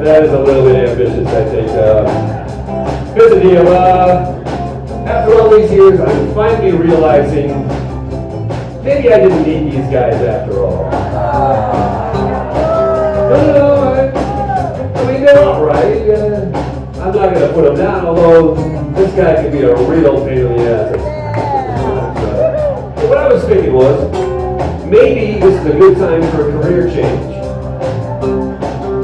That is a little bit ambitious, I think. Here's the deal. After all these years, I'm finally realizing maybe I didn't need these guys after all. No, I mean, they're all right. I'm not going to put them down, although this guy can be a real pain in the ass. What I was thinking was, maybe this is a good time for a career change.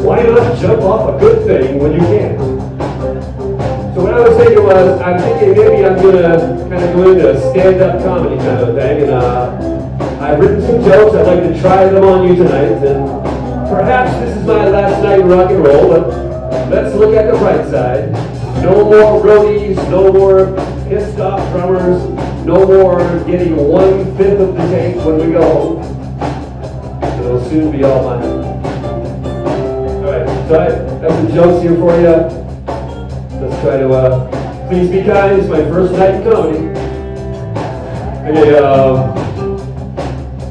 Why not jump off a good thing when you can? So what I was thinking was, I'm thinking maybe I'm going to kind of go into a stand-up comedy kind of thing, and I've written some jokes. I'd like to try them on you tonight, and perhaps this is my last night in rock and roll, but let's look at the bright side. No more roadies, no more pissed off drummers, no more getting 1/5 of the take when we go home. It'll soon be all mine. Alright, so I have some jokes here for you. Let's try to, please be kind. It's my first night in comedy. Okay,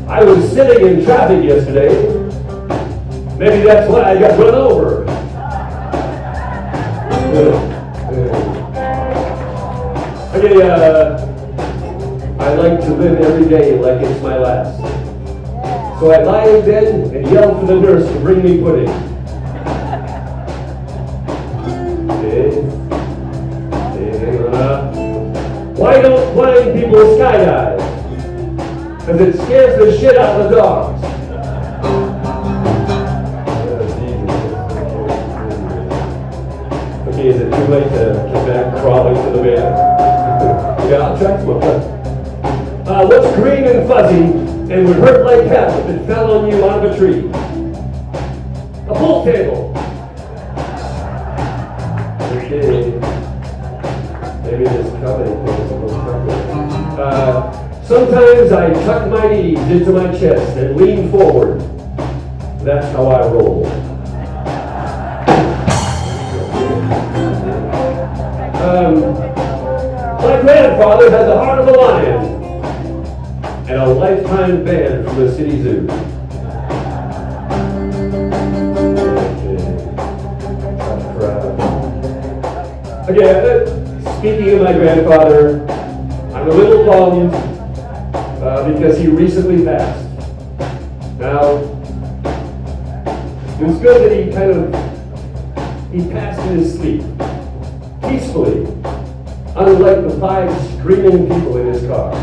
I was sitting in traffic yesterday. Maybe that's why I got run over. Okay, I like to live every day like it's my last. So I lie in bed and yell for the nurse to bring me pudding. Why don't blind people skydive? Because it scares the shit out of the dogs. Okay, is it too late to get back crawling to the bed? Yeah, I'll try to. What's green and fuzzy and would hurt like hell if it fell on you out of a tree? A pool table. Okay. Maybe this comedy thing is a little tougher. Sometimes I tuck my knees into my chest and lean forward. That's how I roll. My grandfather had the heart of a lion and a lifetime ban from the city zoo. Okay, speaking of my grandfather, I'm a little bummed because he recently passed. Now, it was good that he passed in his sleep, peacefully, unlike the 5 screaming people in his car.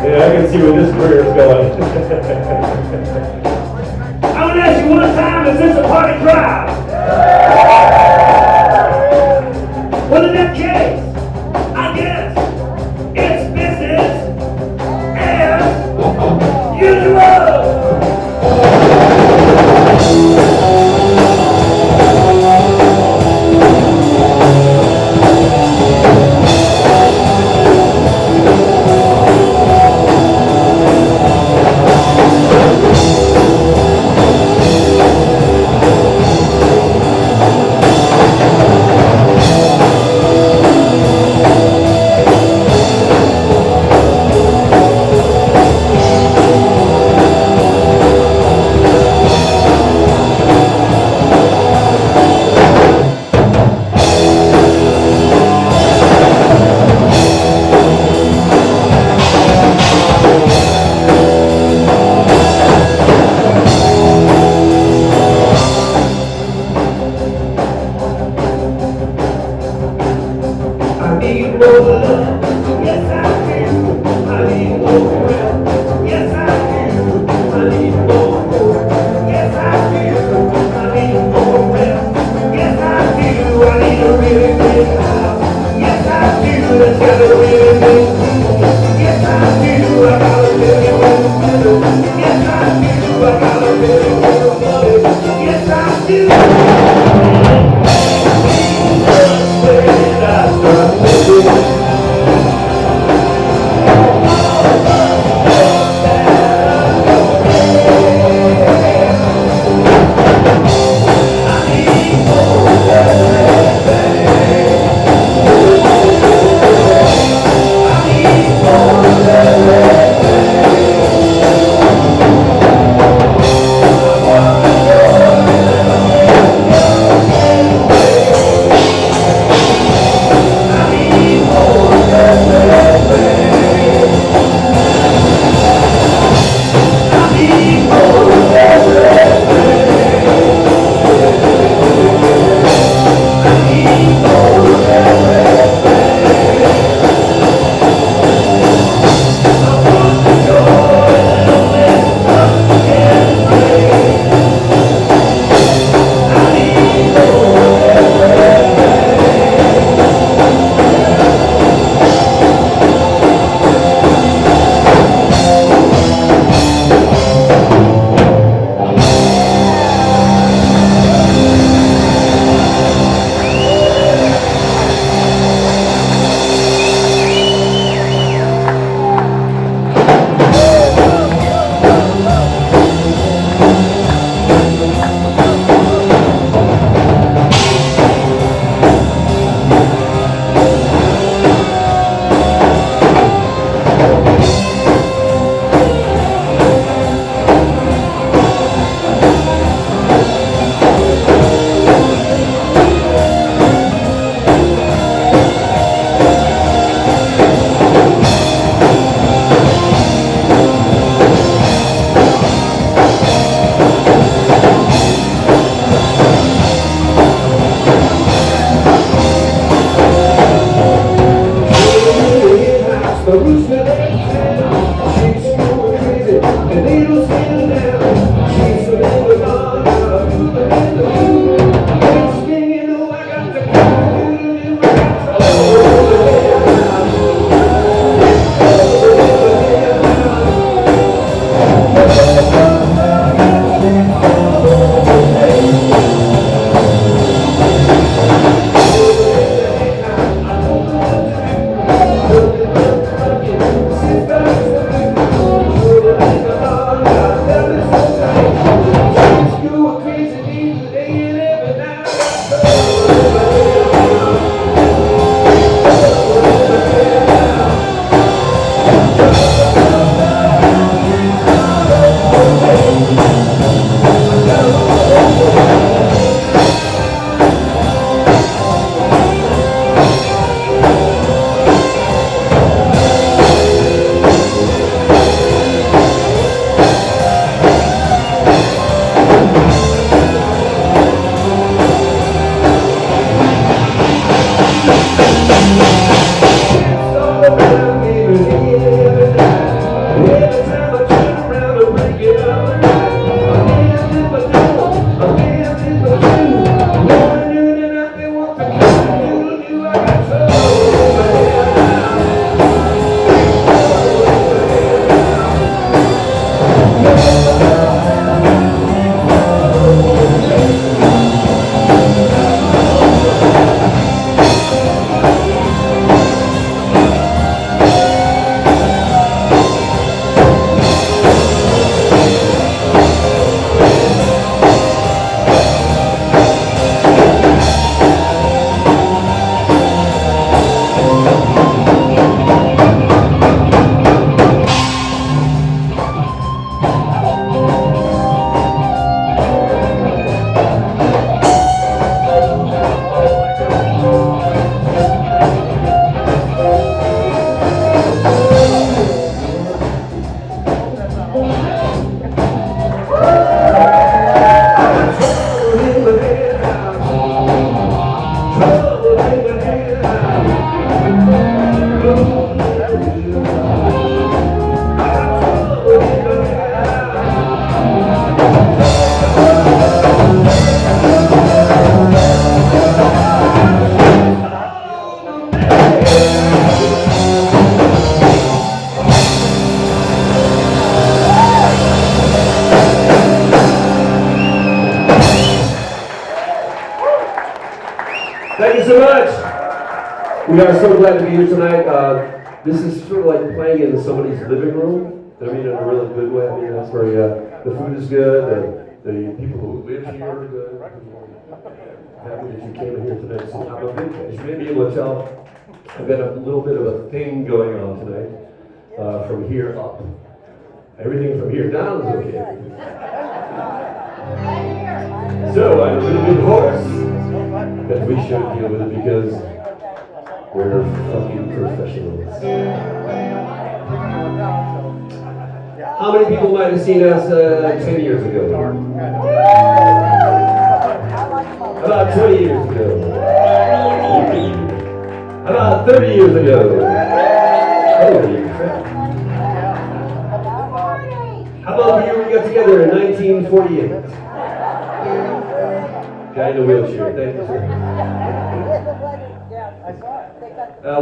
Yeah, I can see where this career is going. I want to ask you one time, is this a party crowd? Well, in that case, I guess it's business as usual. Thank you so much. We are so glad to be here tonight. This is sort of like playing in somebody's living room. I mean, in a really good way. I mean, that's where the food is good, the people who live here are good. Happy that you came in here tonight. So I'm a big fan. You may be able to tell I've got a little bit of a thing going on tonight. From here up. Everything from here down is okay. So I'm a little bit hoarse. But we should deal with it because we're fucking professionals. How many people might have seen us 10 years ago? About 20 years ago? About 30 years ago? Holy crap. How about the year we got together in 1948? Guy in the wheelchair, thank you, sir.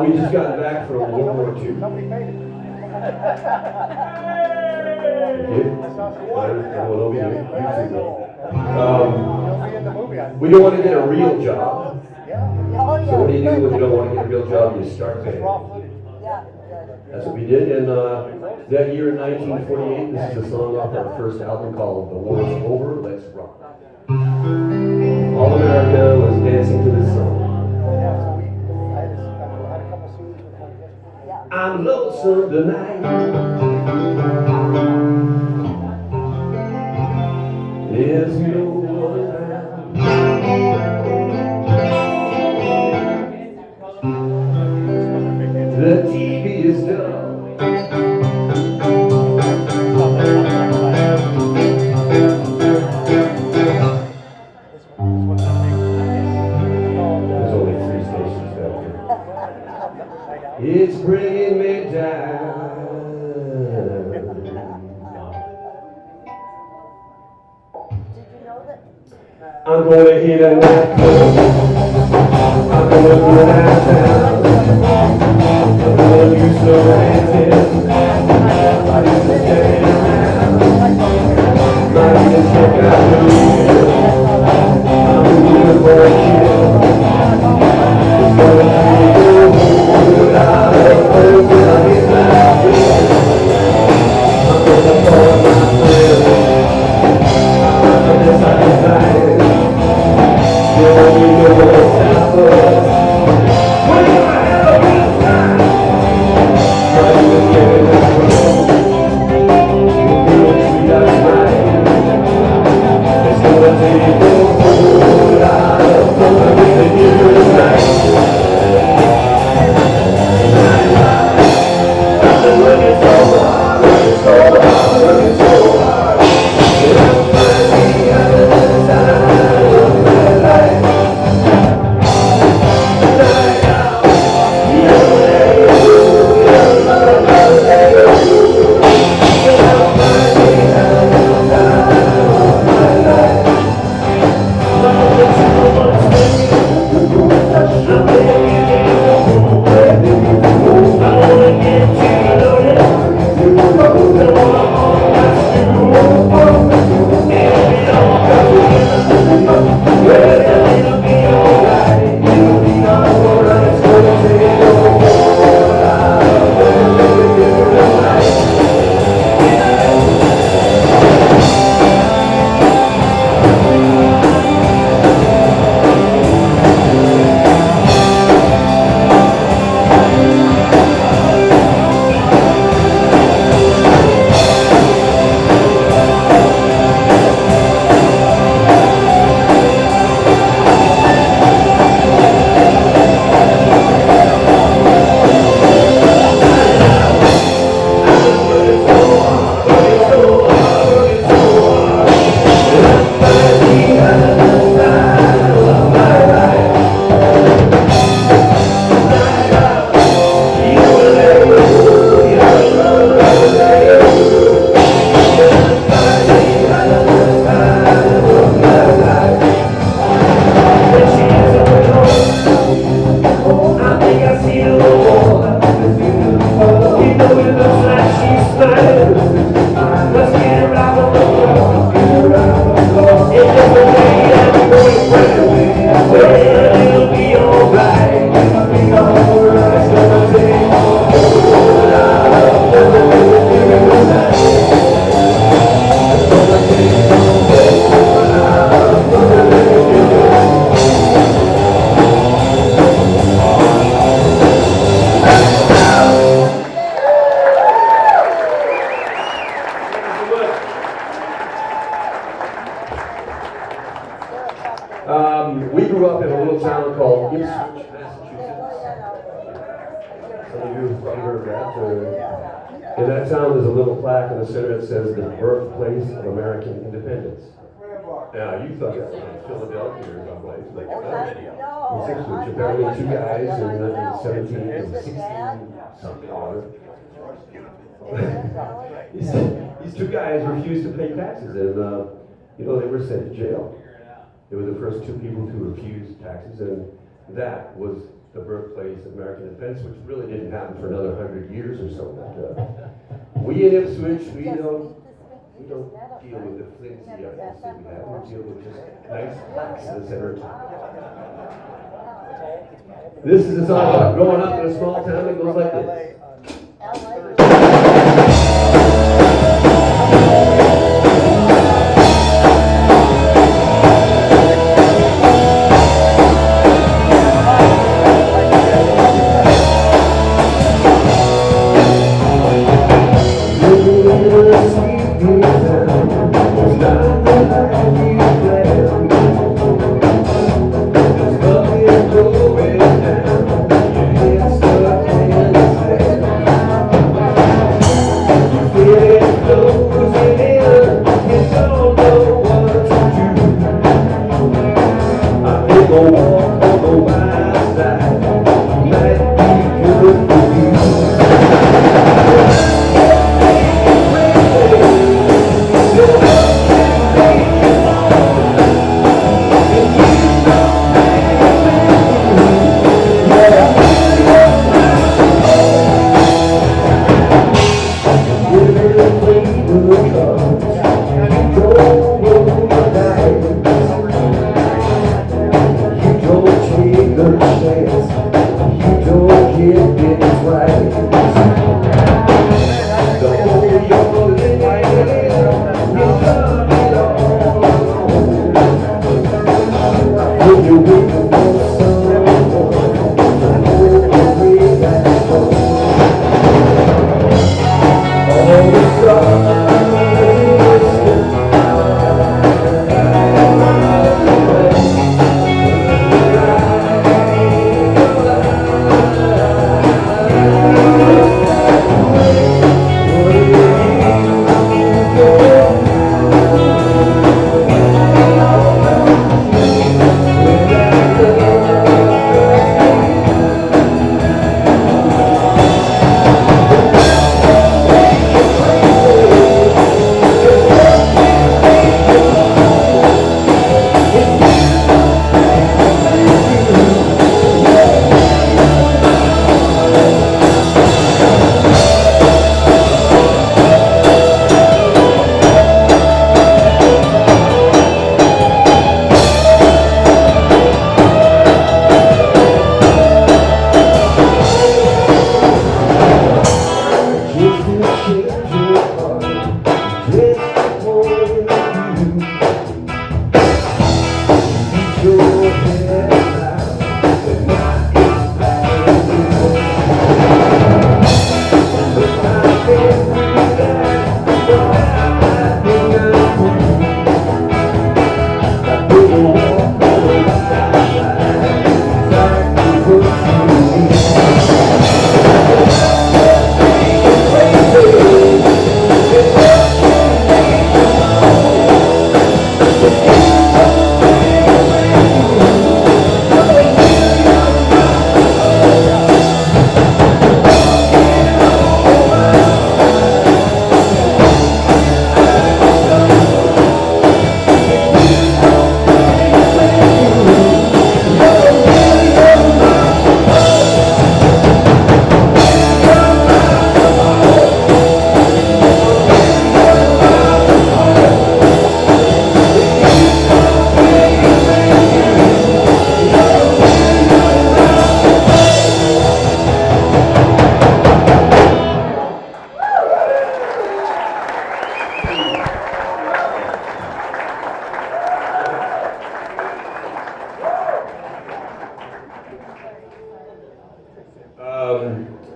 We just got back from World War II. We don't want to get a real job. So what do you do when you don't want to get a real job? You start paying. That's what we did, and that year in 1948, this is a song off our first album called The War's Over, Let's Rock. All America was dancing to this song. I'm lonesome tonight. There's no one around. The TV is done. It's bringing me down. I'm going to hit a nightclub. I'm going to go downtown. I'm going to do some dancing. I used to stand around. Might even check out the video. I'm looking for a kid. It's going to be good. I'm gonna call my friends. I'm decided. You don't need no more time for us. We're gonna have a good time. Try to get in this room. We'll do what we got tonight. It's gonna take a whole lot of fun with you tonight. Working so hard, working so hard, working so hard. You don't find me other than the time of my life. Night out, you're you don't find me other than the time of my life. Nothing too much baby. I wanna get you. Ipswich, Massachusetts. Some of you have heard that. In that town, there's a little plaque in the center that says the birthplace of American independence. Now, you thought that was in Philadelphia or someplace, but no. In Ipswich, apparently two guys in 17 and 16 something or other. These two guys refused to pay taxes, and they were sent to jail. They were the first two people to refuse taxes, and that was the birthplace of American independence, which really didn't happen for another 100 years or so. But, we in Ipswich, we don't deal with the flimsy ideas that we have. We deal with just nice plaques in the center of town. This is a song about growing up in a small town that goes like this.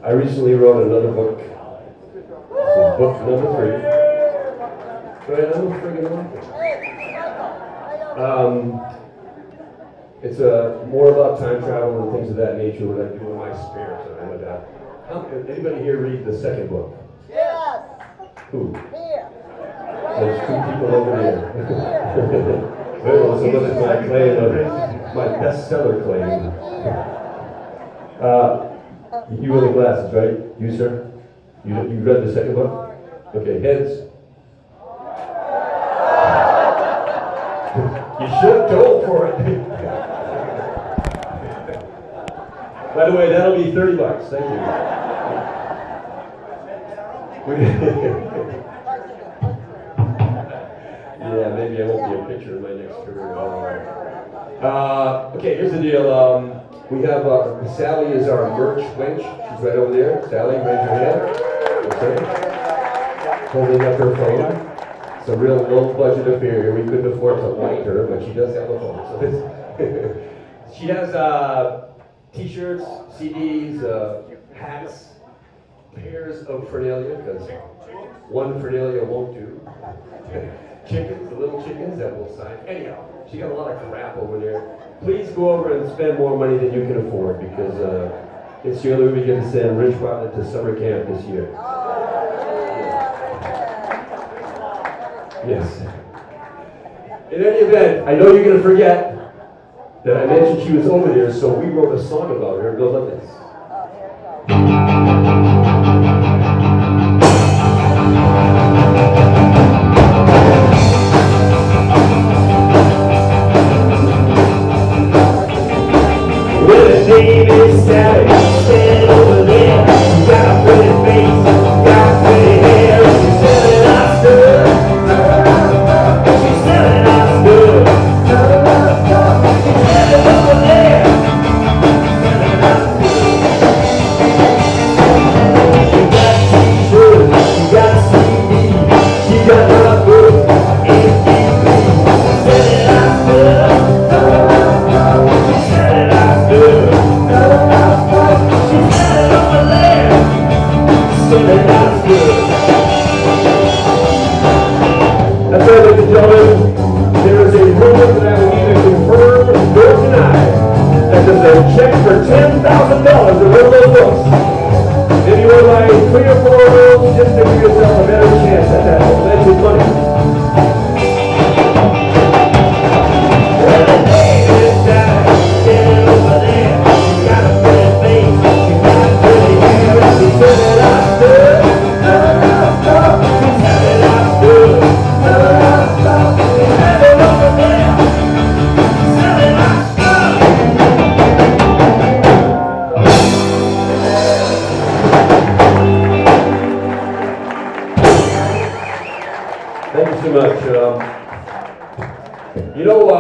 I recently wrote another book. This is book number 3. Go ahead, I'm a friggin' author. It's more about time travel and things of that nature, what I do in my spare time. Anybody here read the second book? Yes. Who? Here. There's two people over there. Well, some of it's my claim, my bestseller claim. You wear the glasses, right? You, sir? You read the second book? Okay, heads. You should have told for it. By the way, that'll be $30. Thank you. Yeah, maybe I won't be a picture in my next career. Okay, here's the deal. We have Sally is our merch wench. She's right over there. Sally, raise your hand. Okay. Holding up her phone. It's a real low budget affair here. We couldn't afford to light her, but she does have a phone. So she has t-shirts, CDs, hats, pairs of Fernalia, because one Fernalia won't do. Chickens, the little chickens that will sign. Anyhow, she got a lot of crap over there. Please go over and spend more money than you can afford, because it's the only way we get to send Rich Bartlett to summer camp this year. Yes. In any event, I know you're going to forget that I mentioned she was over there, so we wrote a song about her. Go like this. Well, her name is Sally, stand over there. She got a pretty face, got pretty hair, and she's selling our stuff. She's selling our stuff. She's selling over there. Selling our stuff. She got t-shirts, she got CDs, she got rockers, MTV. Selling our stuff. She's selling our stuff. She's selling over there. Selling our stuff. That's right, ladies and gentlemen. There is a rumor that I will either confirm or deny that there's a check for $10,000 to one of those books. If you want to buy 3 or 4 of those, just to give yourself a better chance at that alleged money. Well, the name is Sally, standing over there. She's got a pretty face, she's got pretty hair, and she's selling our stuff. She's selling our stuff. She's selling over there. Selling our stuff. Thank you so much. You know, I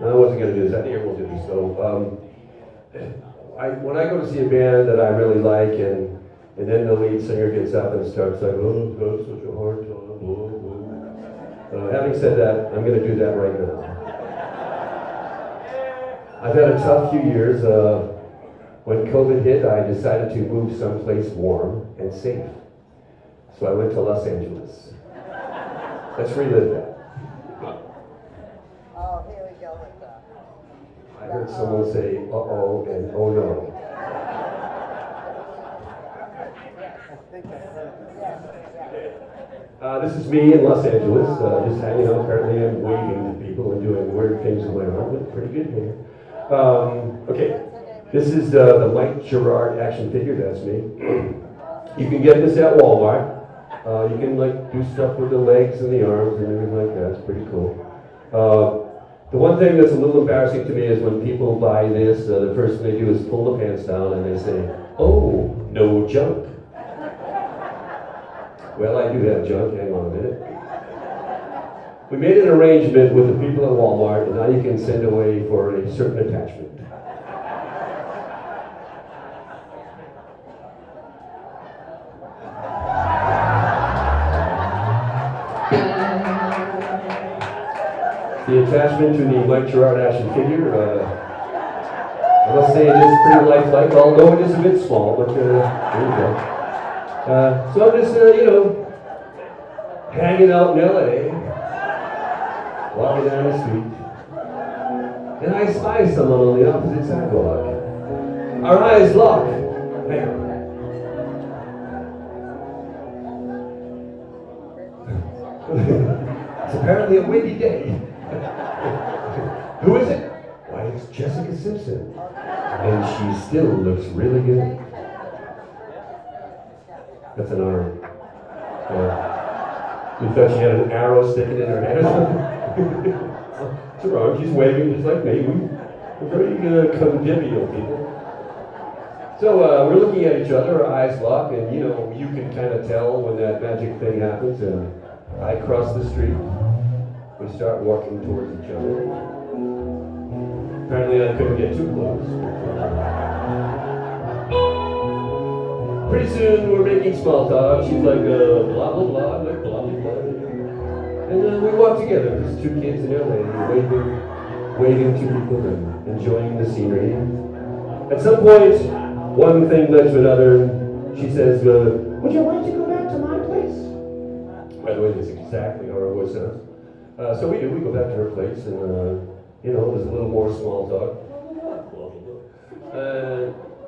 wasn't going to do this. I think everyone will do this. So, when I go to see a band that I really like, and then the lead singer gets up and starts like, oh, it's got such a hard time, blah, blah. Having said that, I'm going to do that right now. I've had a tough few years. When COVID hit, I decided to move someplace warm and safe. So I went to Los Angeles. Let's relive that. Oh, here we go with that. I heard someone say, uh-oh, and oh no. This is me in Los Angeles, just hanging out. Apparently I'm waving to people and doing weird things with my arm, but pretty good here. Okay, this is the Mike Gerard action figure, that's me. You can get this at Walmart. You can like do stuff with the legs and the arms and everything like that. It's pretty cool. The one thing that's a little embarrassing to me is when people buy this, the first thing they do is pull the pants down and they say, oh, no junk. Well, I do have junk. Hang on a minute. We made an arrangement with the people at Walmart, and now you can send away for a certain attachment. The attachment to the Mike Gerard action figure. I must say it is pretty lifelike, although it is a bit small, but there you go. So I'm just, hanging out in LA, walking down the street. and I spy someone on the opposite sidewalk. Our eyes lock. Hang on. It's apparently a windy day. Who is it? Why, it's Jessica Simpson. And she still looks really good. That's an arm. You thought she had an arrow sticking in her head or something? It's wrong. She's waving just like me. We're very convivial people. So we're looking at each other, our eyes lock, and you know, you can kind of tell when that magic thing happens. I cross the street. We start walking towards each other. Apparently I couldn't get too close. Pretty soon we're making small talk. She's like, blah, blah, blah, I'm like, blah, blah, blah. And we walk together, just two kids in LA, waving to people and enjoying the scenery. At some point, one thing led to another. She says, would you like to go back to my place? By the way, that's exactly how her voice sounds. So we do, we go back to her place, and you know, there's a little more small talk.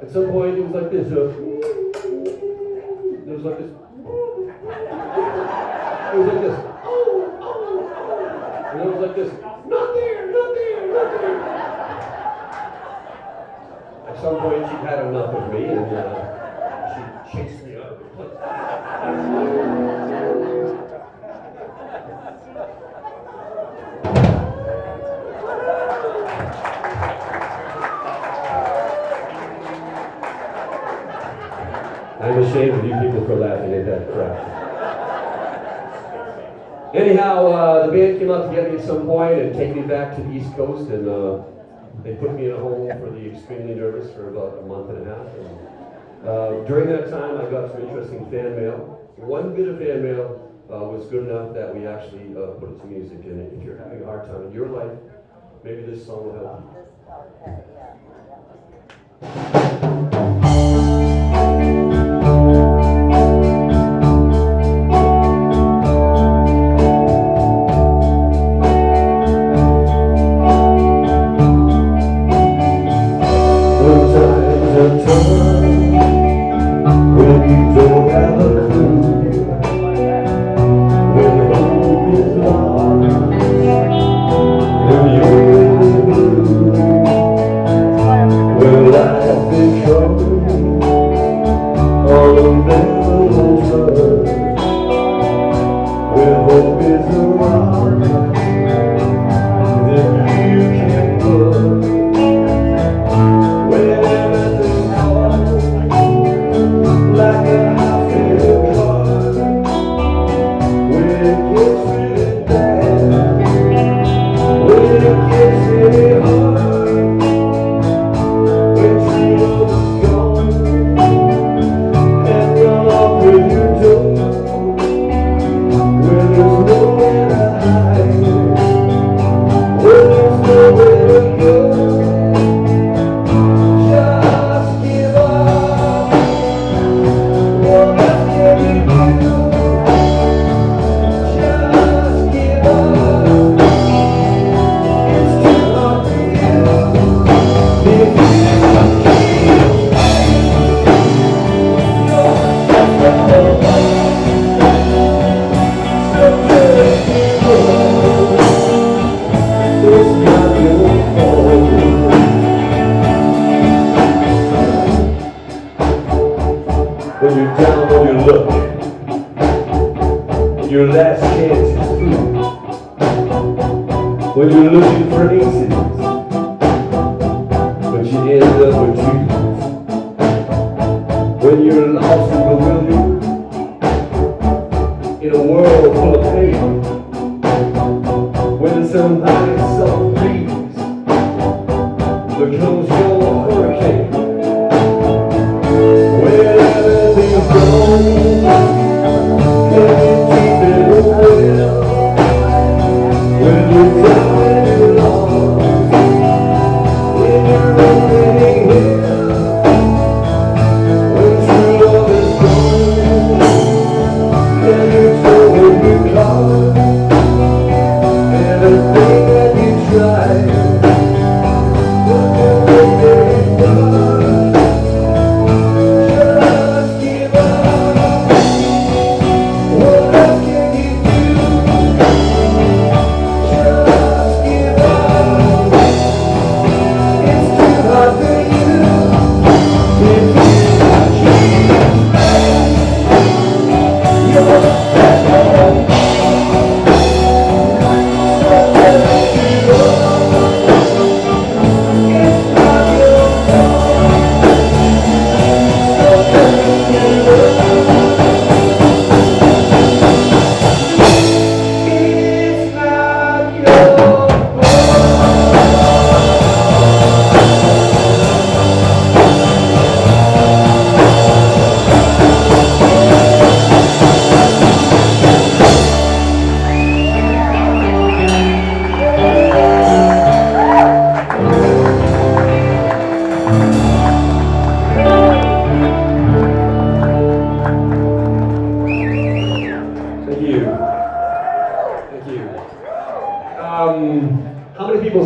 At some point, it was like this. It was like this. It was like this. And it was like this. Not there, not there, not there. At some point, she had enough of me, and she chased me out of the place. I'm ashamed of you people for laughing at that crap. Anyhow, the band came out to get me at some point and take me back to the East Coast, and they put me in a home for the extremely nervous for about a month and a half. And, during that time, I got some interesting fan mail. One bit of fan mail was good enough that we actually put it to music. And if you're having a hard time in your life, maybe this song will help you. When you're looking for aces, but you end up with twos. When you're lost and bewildered in a world full of pain. When somebody's soft breeze becomes your hurricane. When everything's gone, can you keep it well? When you're down and lost in your own here.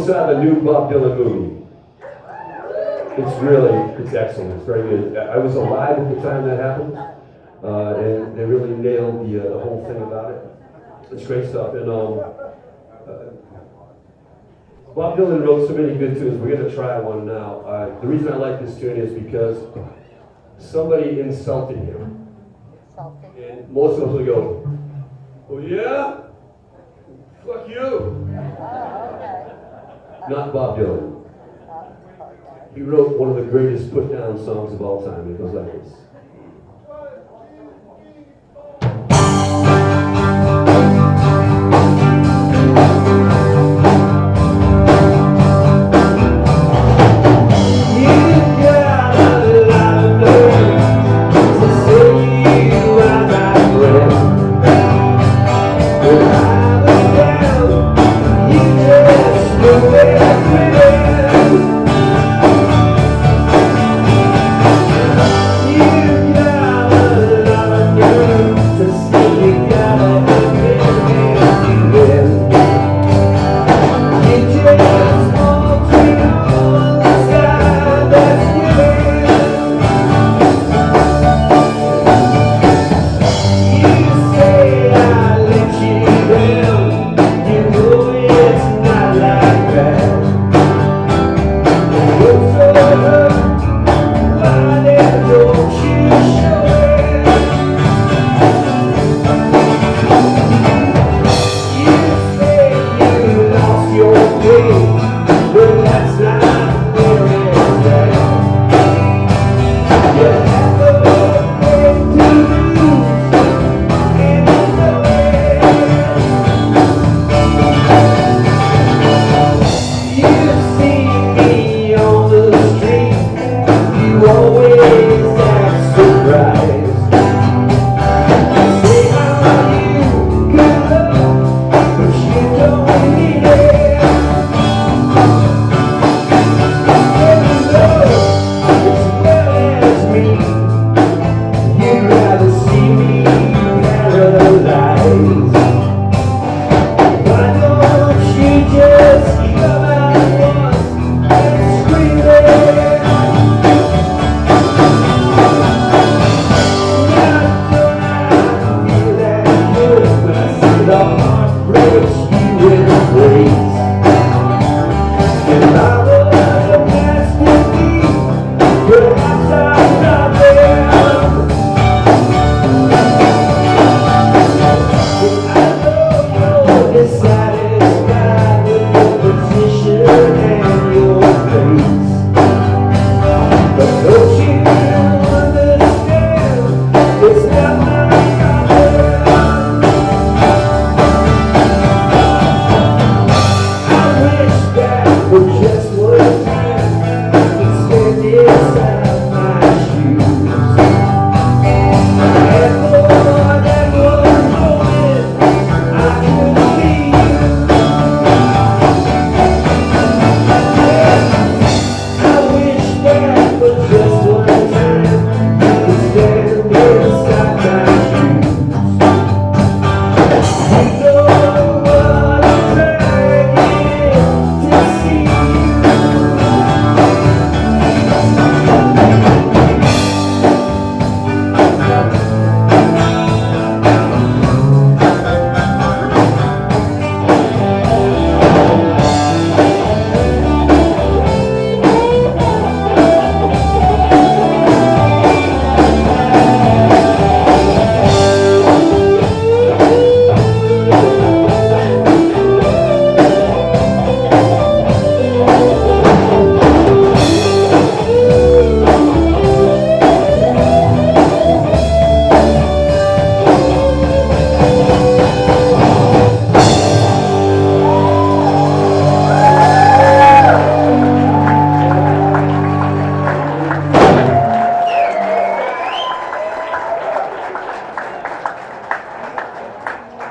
saw the new Bob Dylan movie? It's excellent. It's very good. I was alive at the time that happened, and they really nailed the whole thing about it. It's great stuff. And Bob Dylan wrote so many good tunes. We're going to try one now. The reason I like this tune is because somebody insulted him. And most of us will go, "Oh yeah? Fuck you." Not Bob Dylan. He wrote one of the greatest put-down songs of all time. It goes like this.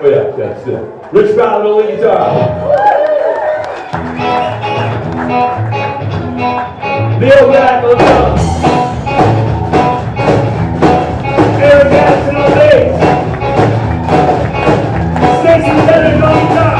Oh yeah, that's it. Rich Ballard on the guitar. Bill Black on drums. Eric Gadsden on bass. Stacy Leonard on guitar.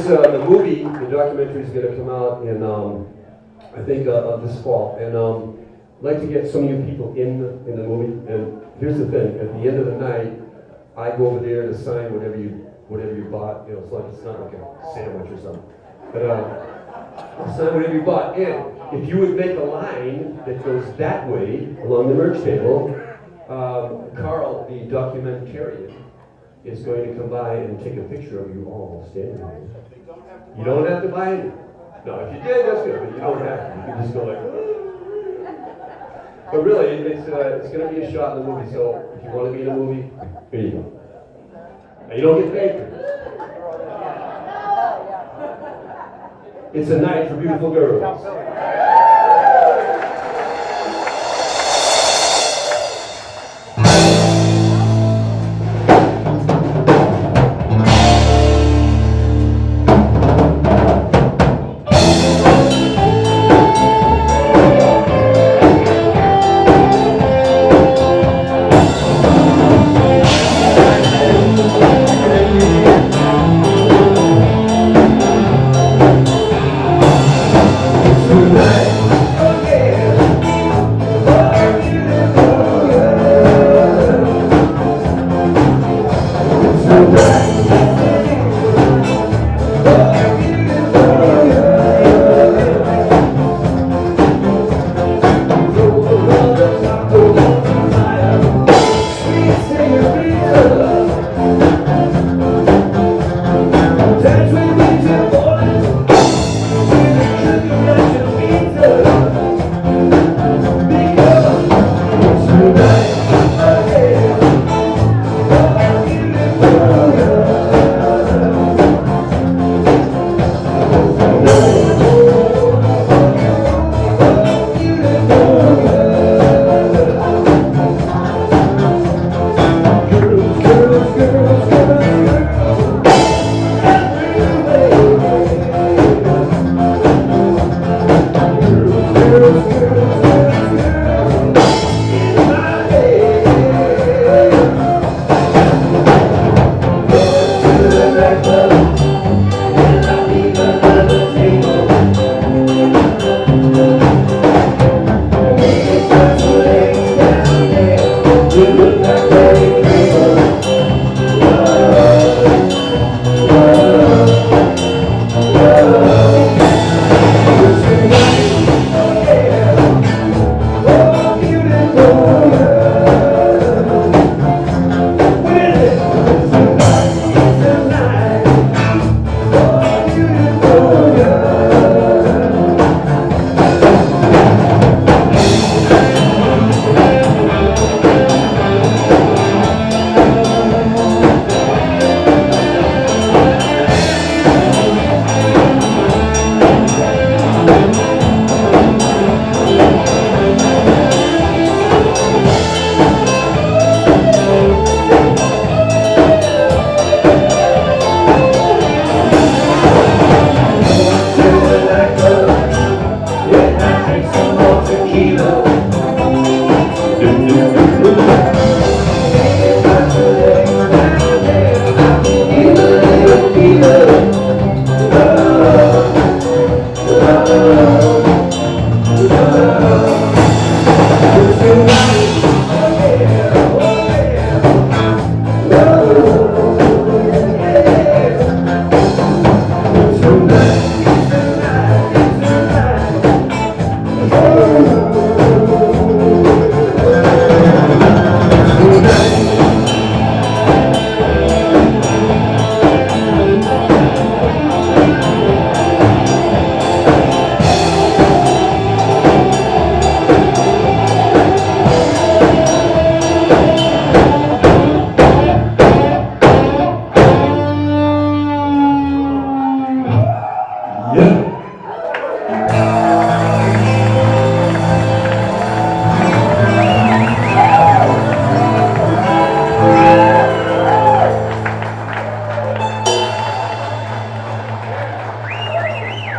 The movie, the documentary is going to come out in, I think, this fall. And I'd like to get some of you people in the movie. And here's the thing: at the end of the night, I go over there to sign whatever you bought. You know, it's not like a sandwich or something. But sign whatever you bought. And if you would make a line that goes that way along the merch table, Carl, the documentarian, is going to come by and take a picture of you all standing there. You don't have to buy it. No, if you did, that's good, but you don't have to. You can just go like, but really, it's going to be a shot in the movie, so if you want to be in a movie, here you go. Now, you don't get paid for this. It's a night for beautiful girls.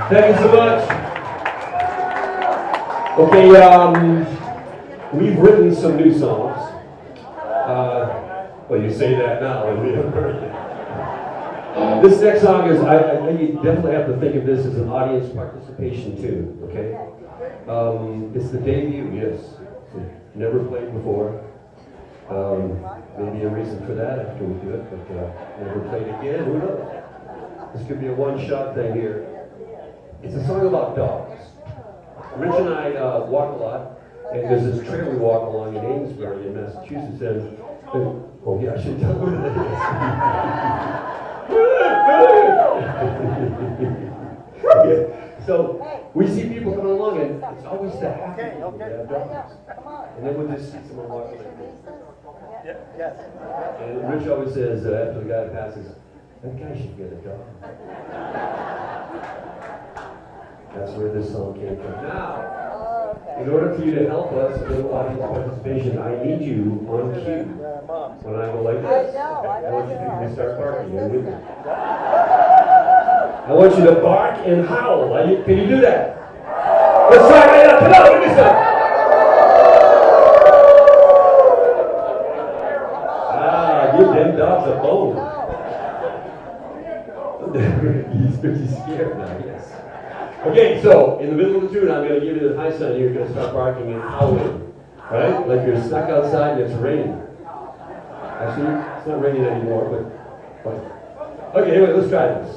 Thank you so much. Okay, we've written some new songs. Well, you say that now, and we haven't heard it. This next song is, you definitely have to think of this as an audience participation tune, okay? It's the debut, yes. Never played before. Maybe a reason for that after we do it, but never played again, who knows? This could be a one-shot thing here. It's a song about dogs. Rich and I walk a lot, and there's this trail we walk along in Amesbury in Massachusetts, and oh yeah, I should tell you what it is. So we see people coming along, and it's always the happy people that have dogs. And then we'll just see someone walking like this. Yes. And Rich always says, after the guy passes, that guy should get a dog. That's where this song came from. Now, in order for you to help us with audience participation, I need you on cue. When I go like this, I want you to start barking. Are you with me? I want you to bark and howl. Can you do that? Let's try right now. Come on, give me some. Give them dogs a bone. He's pretty scared now, yes. Okay, so in the middle of the tune, I'm going to give you the high sign. You're going to start barking and howling, right? Like you're stuck outside and it's raining. Actually, it's not raining anymore, but okay, anyway, let's try this.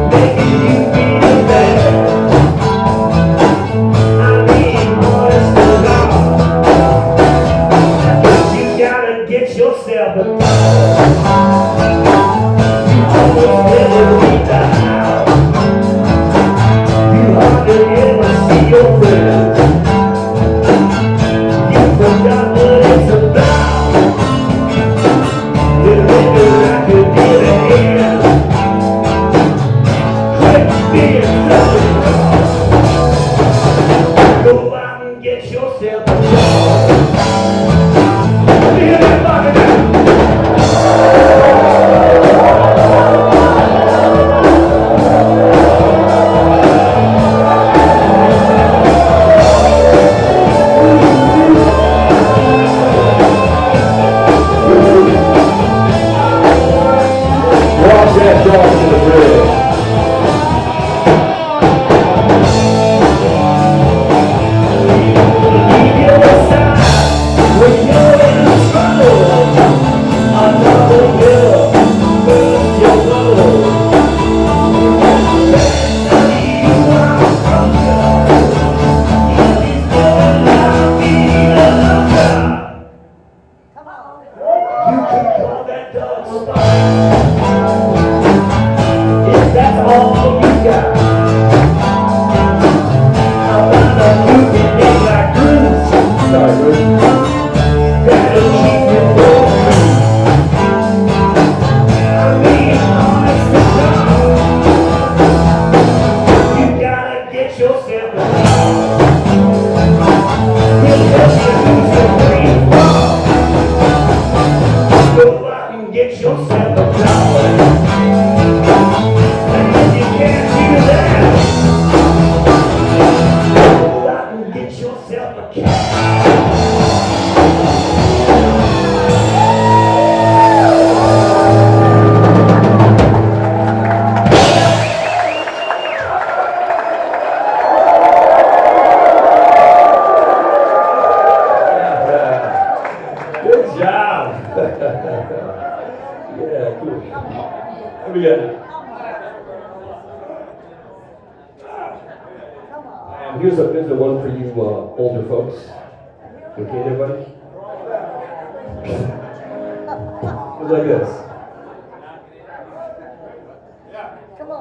Making you feel bad. Go out and get yourself a job. And if you can't do that, go out and get yourself a cat. Good job. Yeah, cool. What do we got? Here's a one for you older folks. Okay, everybody? It's like this. Come on.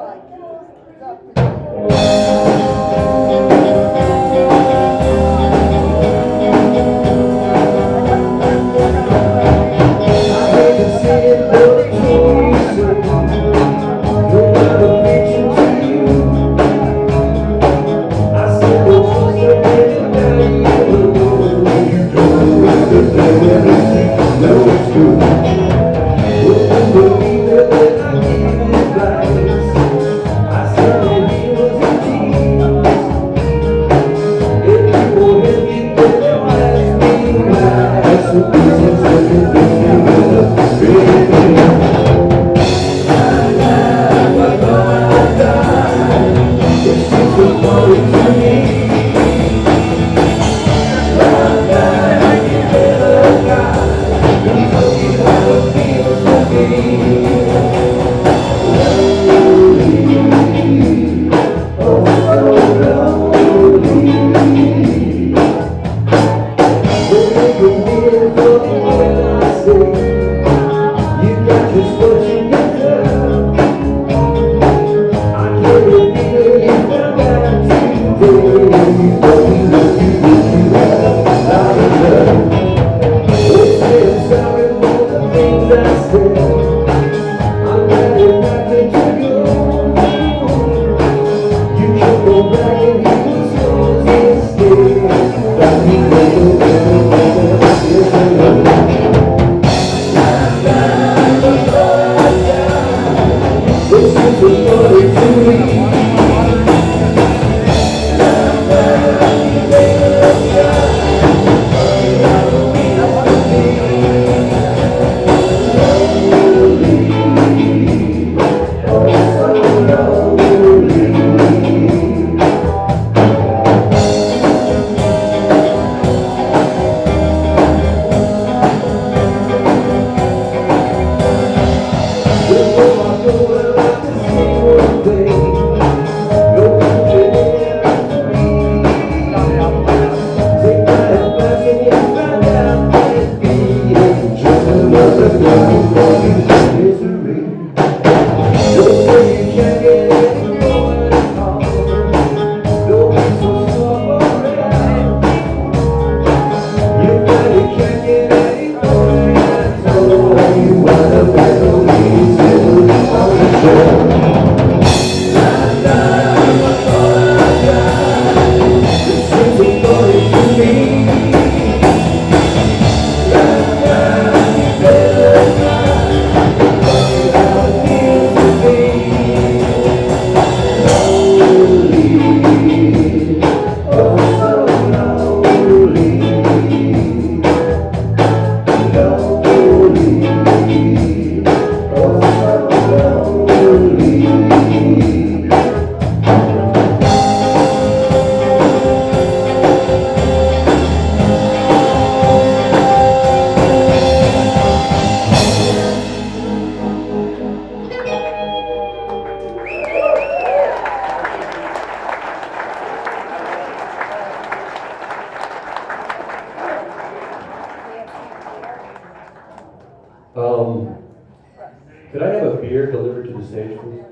Could I have a beer delivered to the stage, please?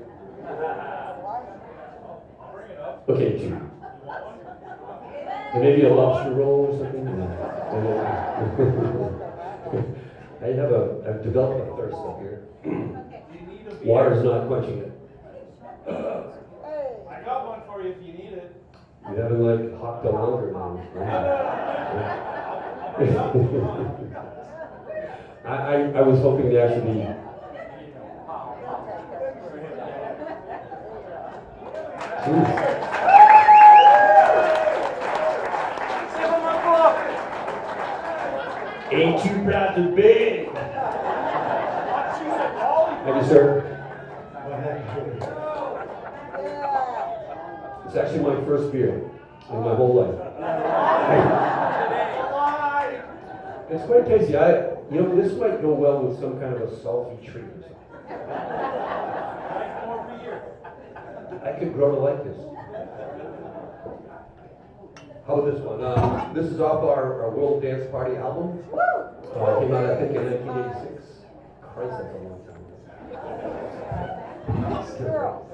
Okay, two. And maybe a lobster roll or something? I've developed a thirst up here. Water's not quenching it. I got one for you if you need it. You haven't like hopped a longer now. I was hoping to actually. Jeez. Ain't you proud to beg? Thank you, sir. It's actually my first beer in my whole life. It's quite tasty. This might go well with some kind of a salty treat or something. I could grow to like this. How about this one? This is off our World Dance Party album. Came out, I think, in 1986. Christ, that's a long time. Girl.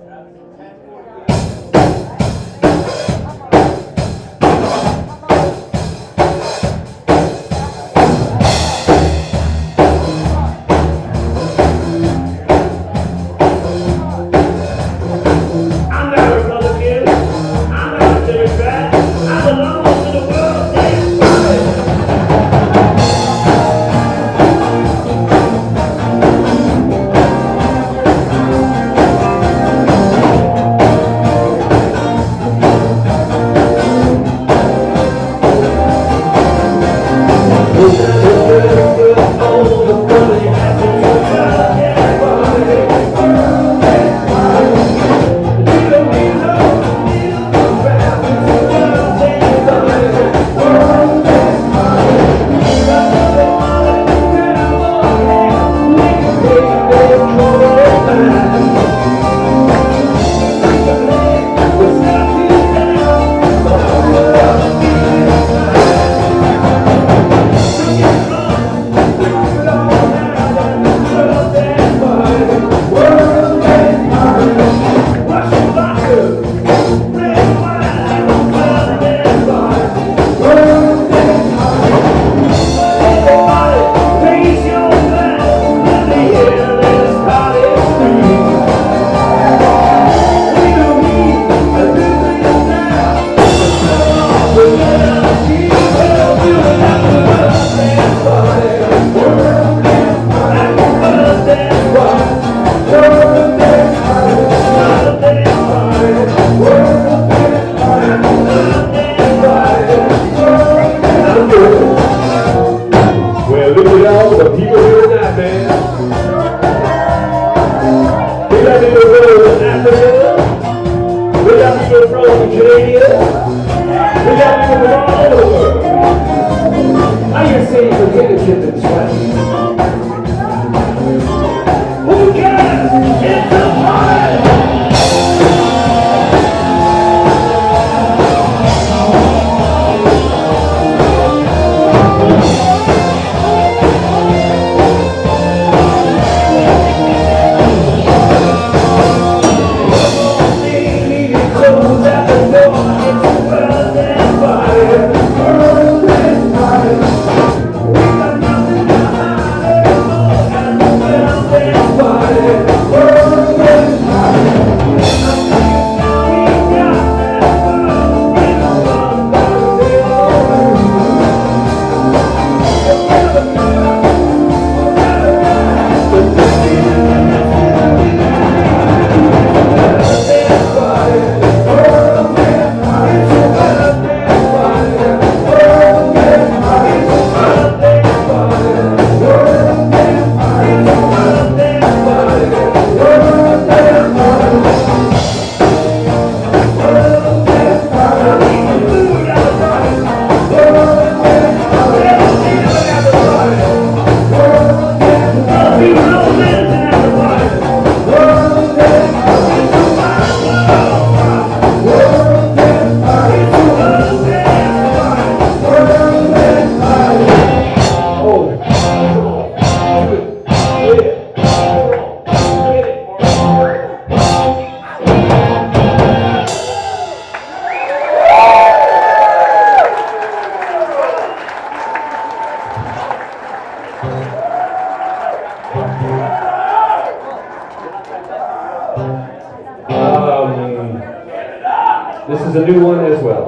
new one as well.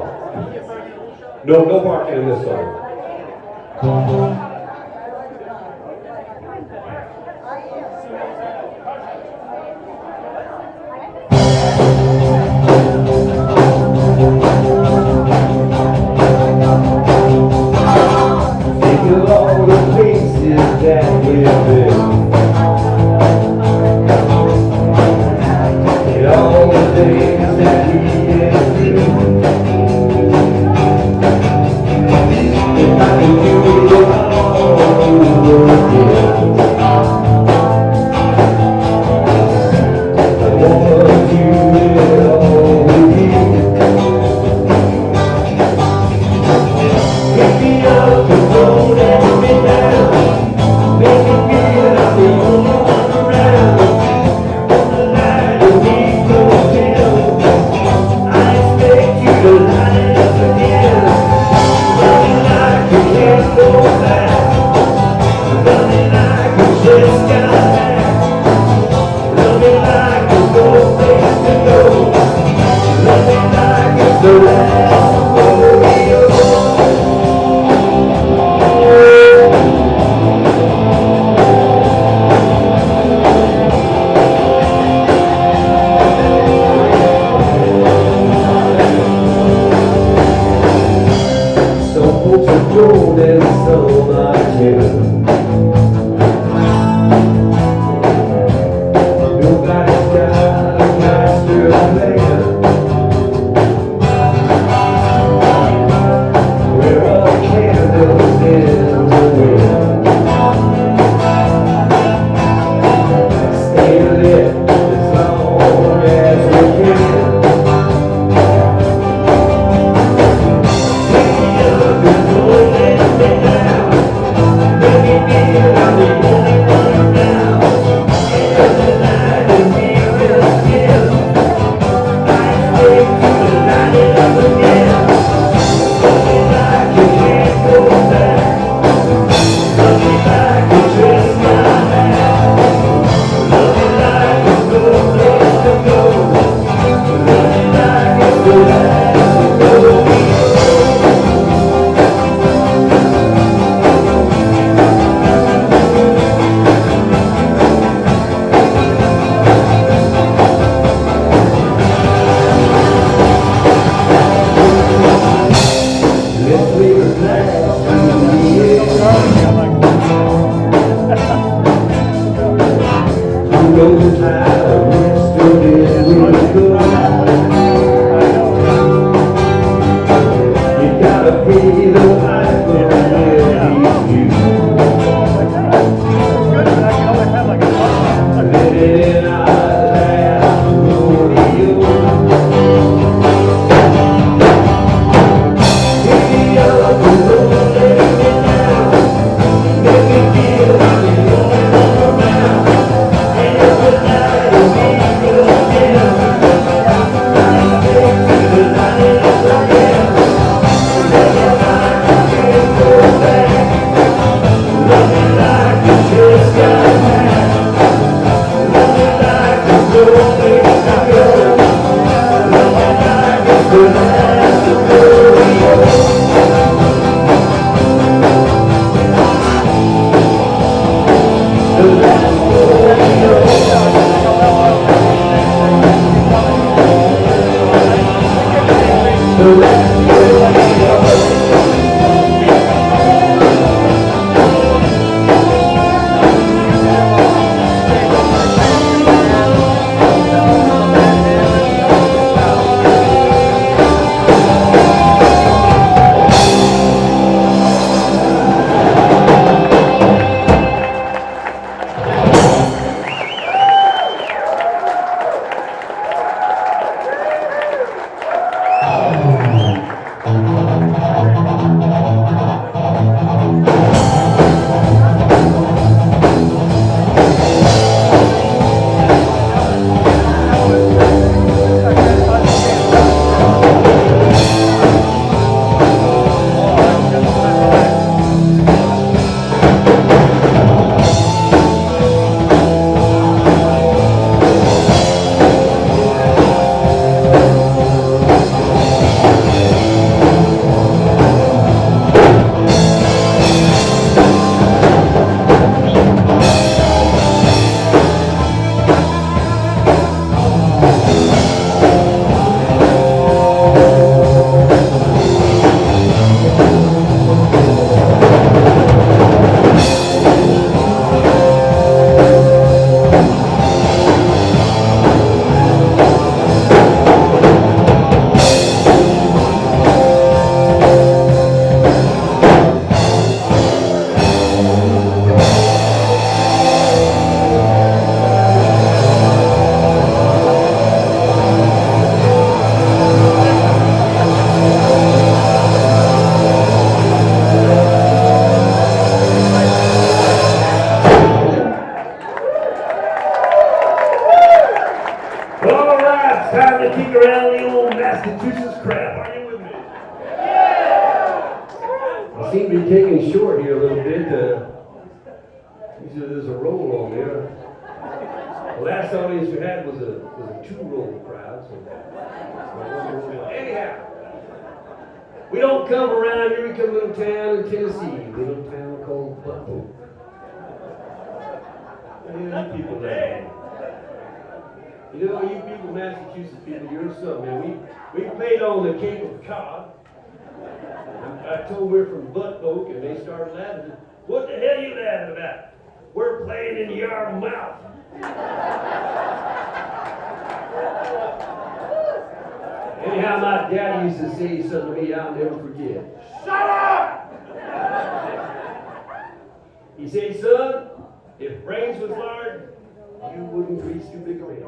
No parking in this song. Think of all the places that we've been, and all the things that we can do. If I could do it all over again, I wanna do it all with you. Pick me up and don't let me down. Make me feel I'm the only one around. On the night that we go down, I expect you to light it up again. Love me like you can't go back. Love me like you just got back. Love me like there's no place to go. Love me like it's the last rodeo. Some folks are gold and some are tin. Nobody's got a master plan. We're all candles in the wind. Stay lit as long as we can. Pick me up and don't let me down. Make me feel I'm the only one around. And the night that we will give, I expect you to light it up again. Love me like you can't go back. Love me like you just got back. Love me like there's no place to go. Love me like it's the last rodeo. Let's leave it black to the air. Who knows how we're stood in will go. You gotta pay the piper when he's you. Let it in our last rodeo. Pick me up and don't let me down. Make me feel I'm the only one around. And the night that we go down, I expect you to light it up again. Love me like you seem to be taking short here a little bit. Usually there's a roll on there. The last audience we had was a two-roll crowd. So anyhow, we don't come around here. We come to a little town in Tennessee, a little town called Buffalo. Yeah, you people there. You know, you people, Massachusetts people, you're something, man. We played on the Cape of Cod. I told we're from Buttfolk, and they started laughing. What the hell are you laughing about? We're playing in your mouth. Anyhow, my daddy used to say something to me I'll never forget. Shut up! He said, son, if brains was large, you wouldn't grease too big a man.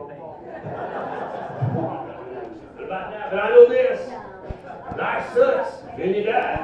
But I know this. Life sucks, then you die.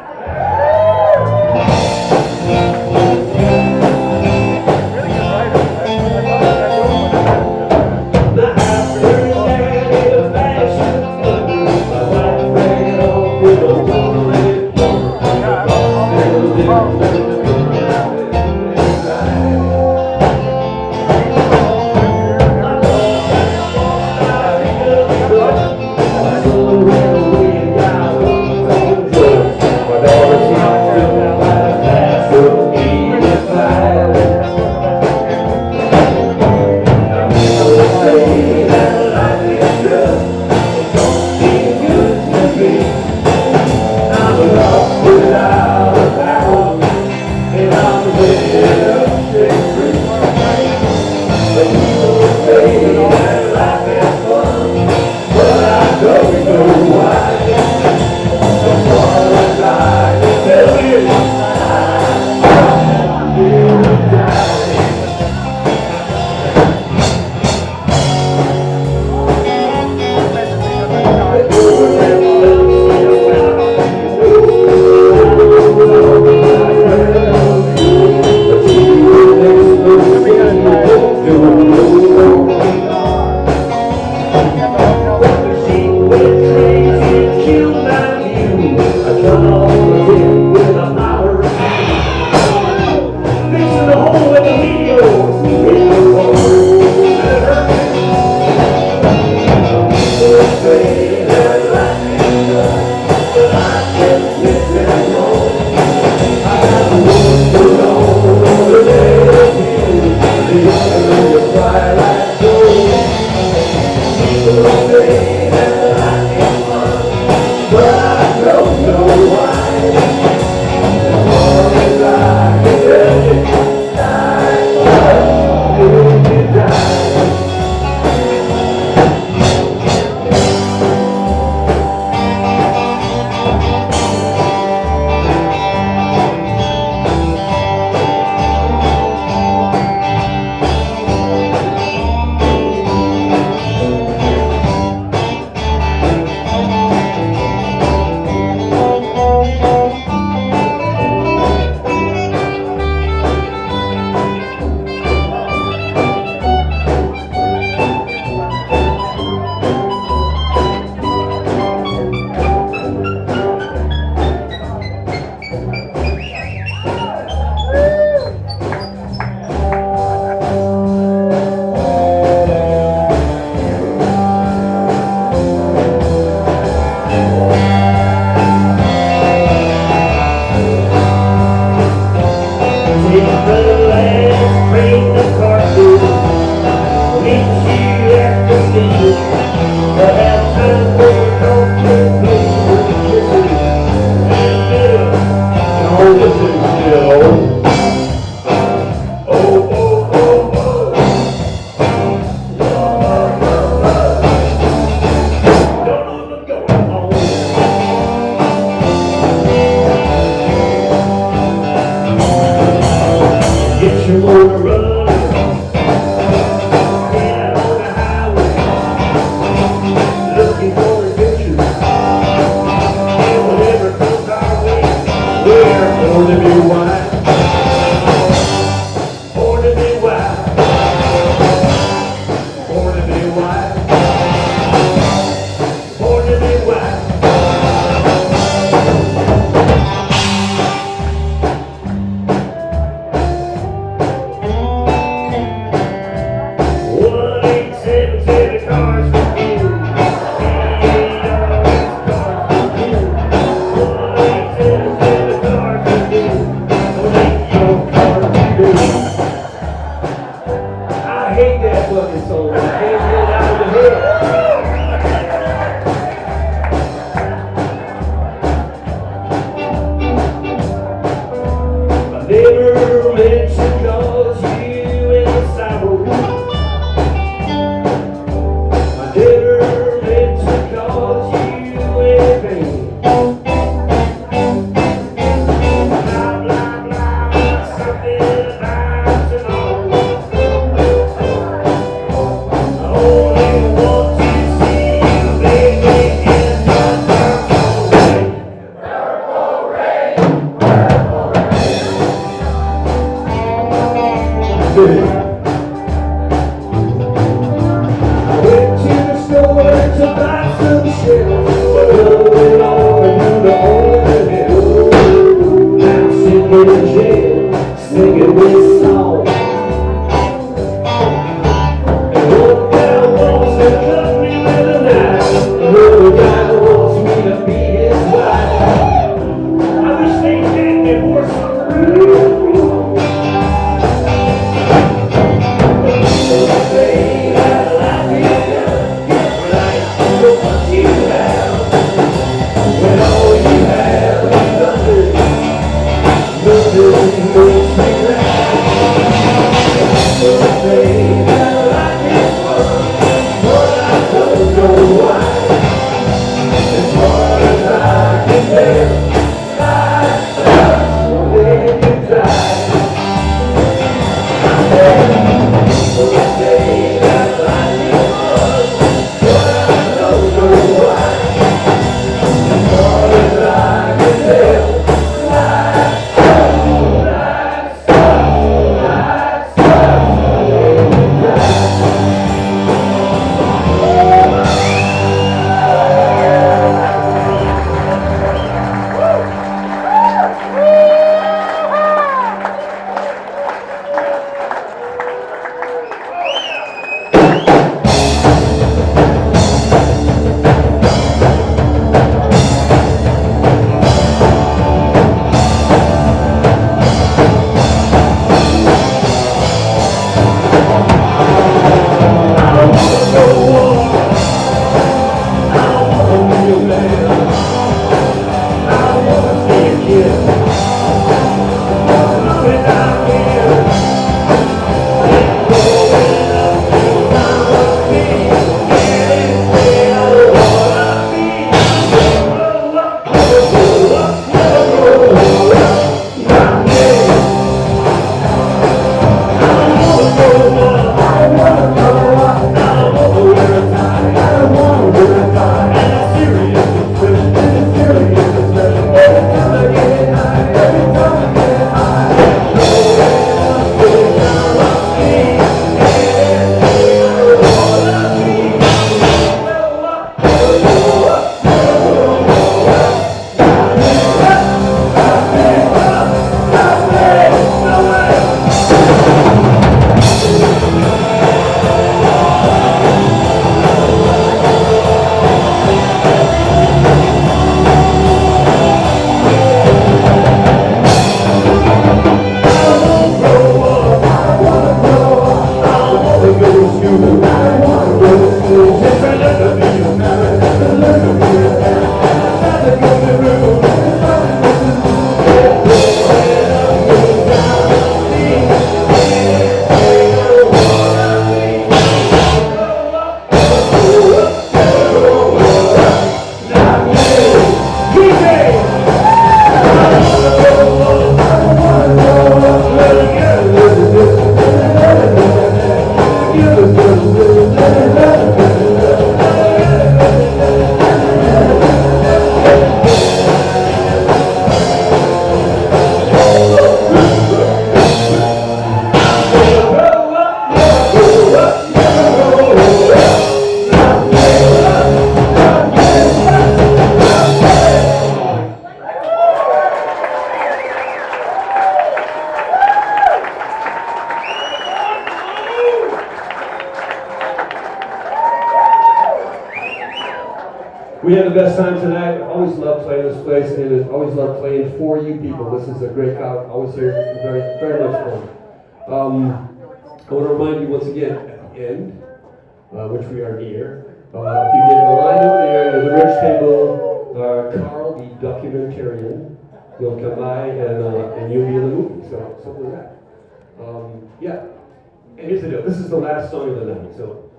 meant to cause you any sorrow. I never meant to cause you any pain. Blah, blah, blah, something about tomorrow. I only want to see you, baby, in the purple rain. I went to the store to buy some shells, but going on through the overhead. Now I'm sitting in jail, singing this song. And one guy wants to cut me with a knife, another guy wants me to be his wife. I wish they had divorce on the real. Say that life is good, when I know what you have, when all you have is nothing, nothing makes me laugh. Say that life is fun, but I don't know why. As far as I can tell, life starts when you die. Say that life is fun, but I don't know why. As far as I can tell, life sucks, life sucks, life sucks when you die. We had the best time tonight. I always love playing this place, and I always love playing for you people. This is a great crowd. Always here, very, very much fun. I want to remind you once again at the end, which we are near. If you get a line over there, there's a rich table. Carl, the documentarian, You'll come by and you'll be in the movie. So simple as that. Yeah. And here's the deal. This is the last song of the night. So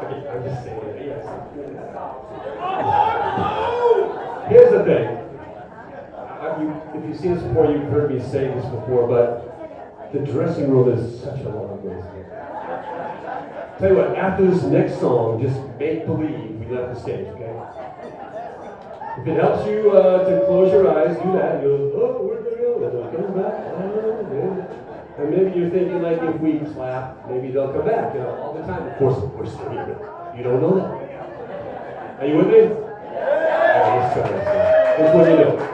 okay, I'm just saying it. Yes. Here's the thing. If you've seen this before, you've heard me say this before, but the dressing room is such a long way. Tell you what, after this next song, just make believe we left the stage, okay? If it helps you to close your eyes, do that. You go, oh, where'd they go? And they'll come back. Oh, yeah. And maybe you're thinking, like, if we clap, maybe they'll come back. You know, all the time. Of course, we're still here. You don't know that. Are you with me? Yeah. All right, let's try this. Here's what you do.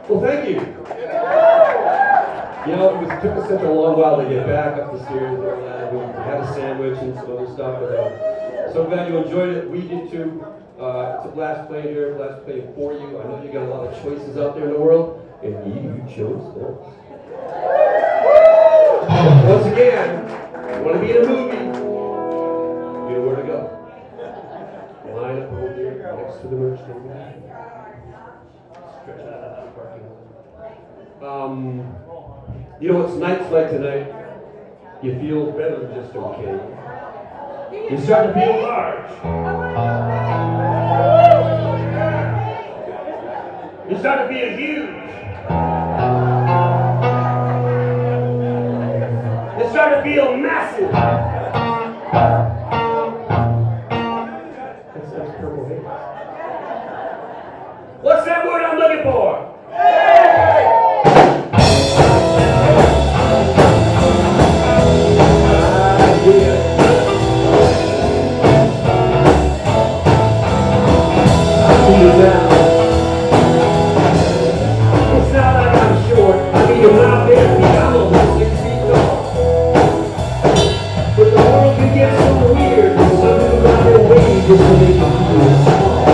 Well, thank you. You know, it took us such a long while to get back up the stairs. We had a sandwich and some other stuff. But, so glad you enjoyed it. We did too. It's a blast playing here, a blast playing for you. I know you got a lot of choices out there in the world, and you chose those. Once again, you want to be in a movie, you know where to go. Line up over there next to the merch stand. Stretch out to the parking lot. You know what nights like tonight? You feel better than just okay. You start to feel large. You start to feel huge. You start to feel massive. That's purple haze. What's that word I'm looking for? It's not like I'm short. I mean, you're not there. I'm almost 6 feet tall. But the world can get so weird. Some people got their ways just to make you feel small.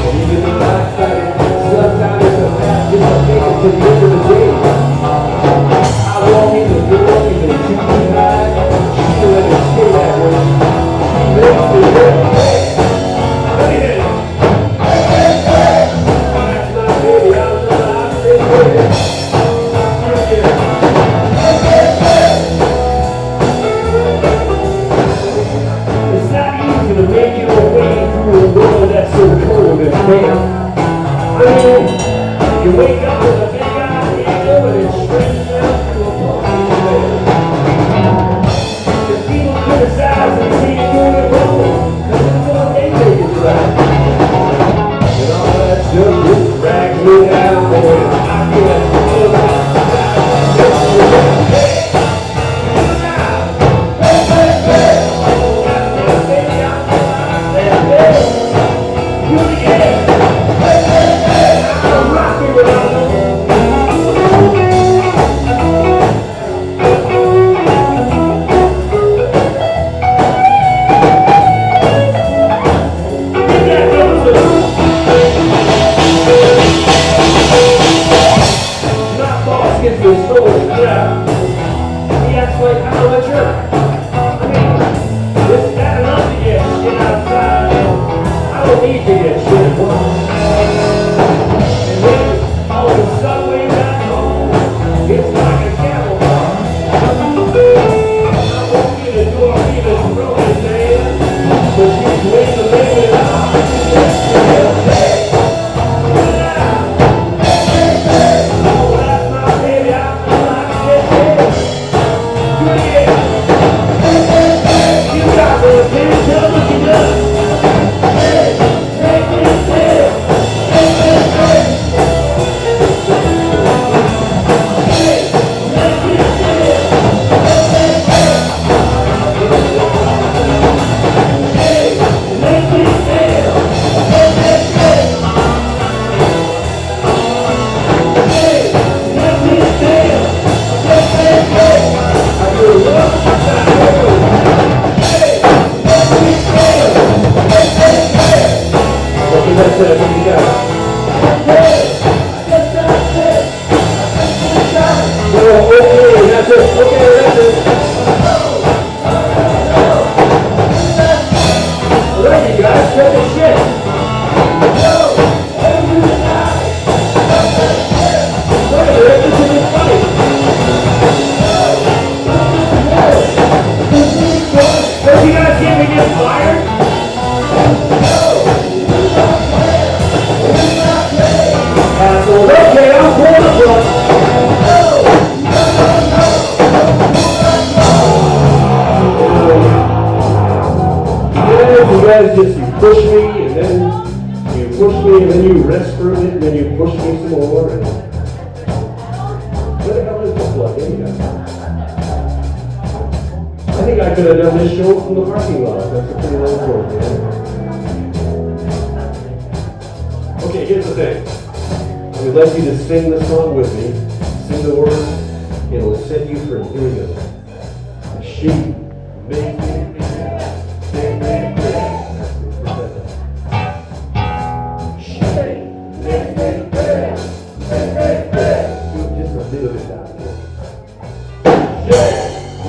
And even though I fight it, sometimes it's a fact just to make it to the end of the day. I walk in the door, even 2 feet high. She let it stay that way. She makes me look bad. I mean, you wake up with a big idea and it stretches out to a party bed. If people criticize and see you doing it wrong, because it's what they think is right. And all that stuff just drags me down, boy. I feel like Okay, here's the thing. We'd like you to sing the song with me. Sing the words. It'll set you free. Here we go. She makes me feel. She makes me feel. Just a little bit down here. She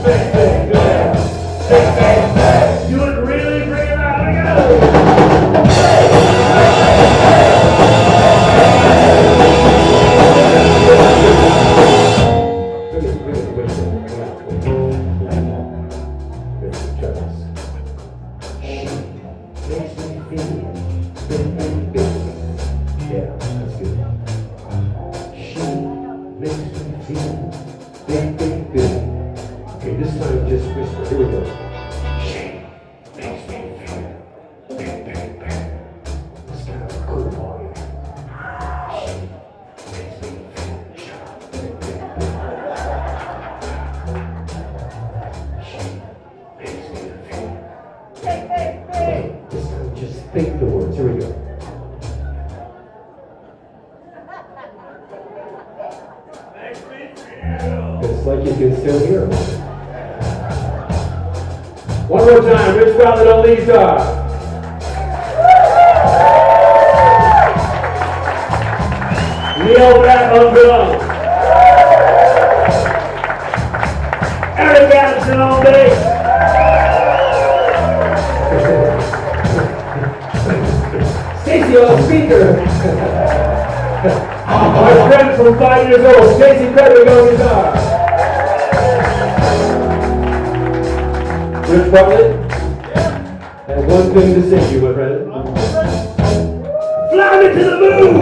makes me feel. Do it really, bring it out. Here we go. Okay, this time just whisper. Here we go. She makes me feel big, big, big. It's kind of a cool volume. She makes me feel sharp, big, big, big. She makes me feel big, big, big. This time just think the words. Here we go. It's like you can still hear them. One more time, Rich Ballard on lead guitar. Neil Black on drums. Eric Anderson on bass. Stacy on speaker. My friend from 5 years old, Stacy Credit on guitar. Rich Butler? I have one thing to say to you, my friend. Fly me to the moon!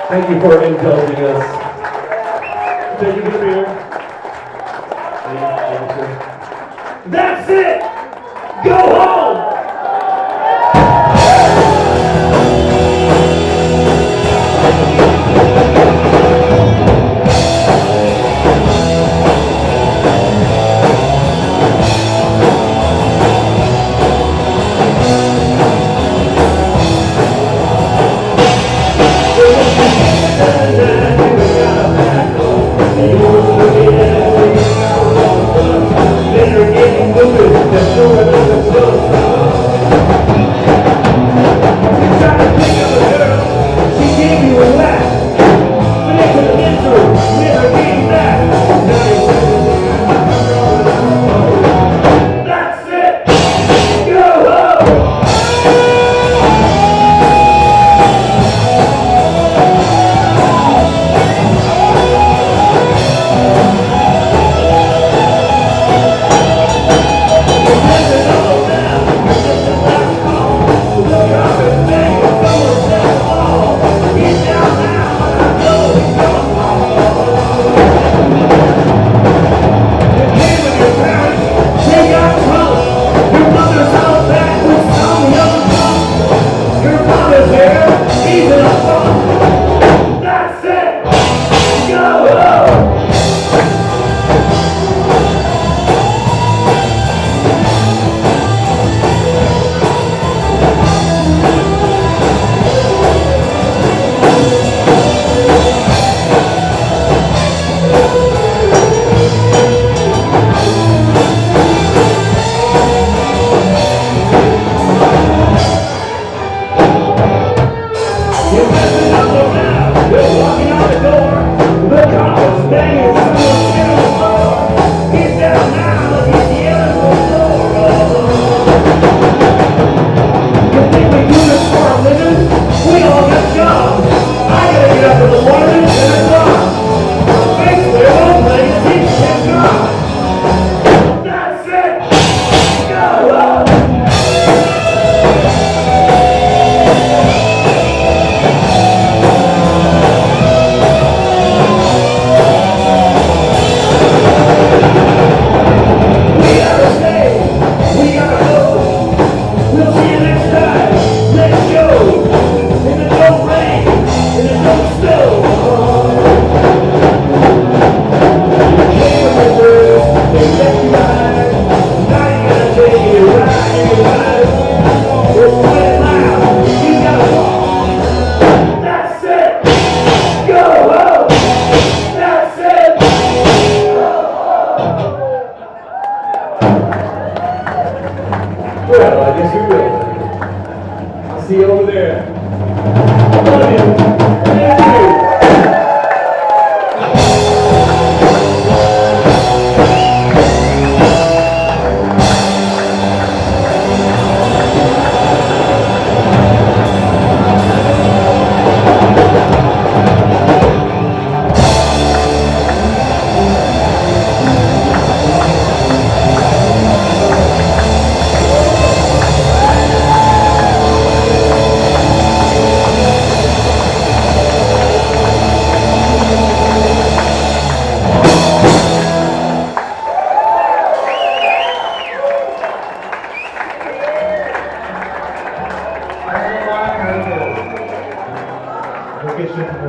Thank you for indulging us. Thank you for being here. That's it! Go home! They're getting moving, they're doing all the stuff. Well, I guess we will. I'll see you over there. Love you. Thank you.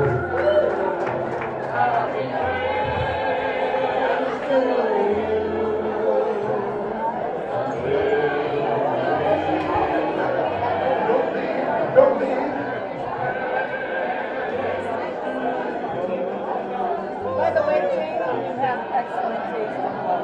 By the way, Jane, you have excellent taste in